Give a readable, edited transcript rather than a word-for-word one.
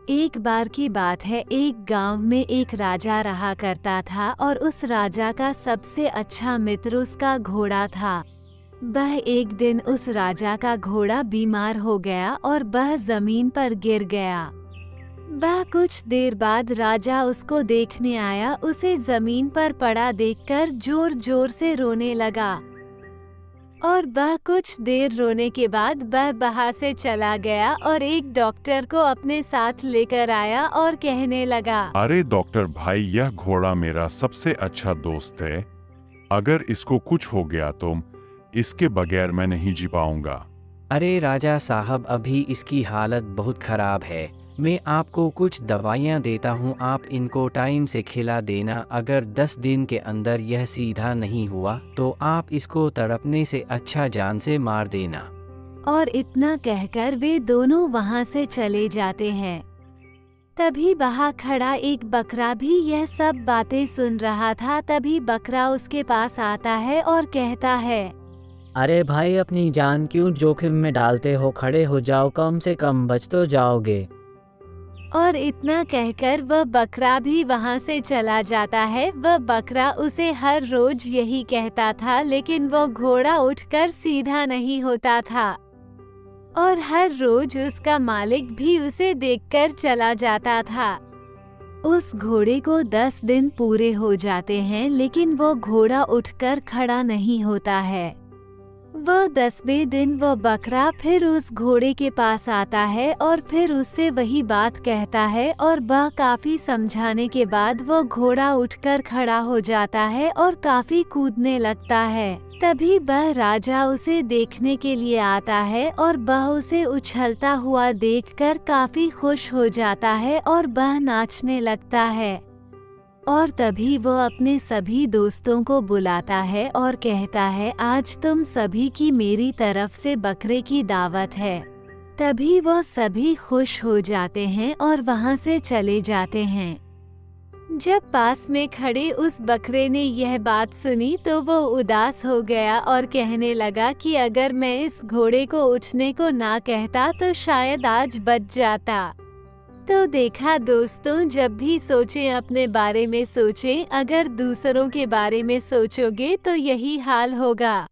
एक बार की बात है, एक गांव में एक राजा रहा करता था और उस राजा का सबसे अच्छा मित्र उसका घोड़ा था। वह एक दिन उस राजा का घोड़ा बीमार हो गया और वह जमीन पर गिर गया। वह कुछ देर बाद राजा उसको देखने आया। उसे जमीन पर पड़ा देखकर जोर जोर से रोने लगा और वह कुछ देर रोने के बाद वह वहां से चला गया और एक डॉक्टर को अपने साथ लेकर आया और कहने लगा, अरे डॉक्टर भाई, यह घोड़ा मेरा सबसे अच्छा दोस्त है। अगर इसको कुछ हो गया तो इसके बगैर मैं नहीं जी पाऊंगा। अरे राजा साहब, अभी इसकी हालत बहुत ख़राब है। मैं आपको कुछ दवाइयाँ देता हूँ, आप इनको टाइम से खिला देना। अगर 10 दिन के अंदर यह सीधा नहीं हुआ तो आप इसको तड़पने से अच्छा जान से मार देना। और इतना कहकर वे दोनों वहां से चले जाते हैं। तभी वहां खड़ा एक बकरा भी यह सब बातें सुन रहा था। तभी बकरा उसके पास आता है और कहता है, अरे भाई, अपनी जान क्यों जोखिम में डालते हो? खड़े हो जाओ, कम से कम बच तो जाओगे। और इतना कहकर वह बकरा भी वहां से चला जाता है। वह बकरा उसे हर रोज यही कहता था, लेकिन वो घोड़ा उठकर सीधा नहीं होता था और हर रोज उसका मालिक भी उसे देखकर चला जाता था। उस घोड़े को 10 दिन पूरे हो जाते हैं, लेकिन वो घोड़ा उठकर खड़ा नहीं होता है। वह 10वें दिन वह बकरा फिर उस घोड़े के पास आता है और फिर उससे वही बात कहता है और वह काफी समझाने के बाद वो घोड़ा उठकर खड़ा हो जाता है और काफी कूदने लगता है। तभी वह राजा उसे देखने के लिए आता है और वह उसे उछलता हुआ देखकर काफी खुश हो जाता है और वह नाचने लगता है। और तभी वो अपने सभी दोस्तों को बुलाता है और कहता है, आज तुम सभी की मेरी तरफ से बकरे की दावत है। तभी वो सभी खुश हो जाते हैं और वहां से चले जाते हैं। जब पास में खड़े उस बकरे ने यह बात सुनी तो वो उदास हो गया और कहने लगा कि अगर मैं इस घोड़े को उठने को ना कहता तो शायद आज बच जाता। तो देखा दोस्तों, जब भी सोचें अपने बारे में सोचें, अगर दूसरों के बारे में सोचोगे तो यही हाल होगा।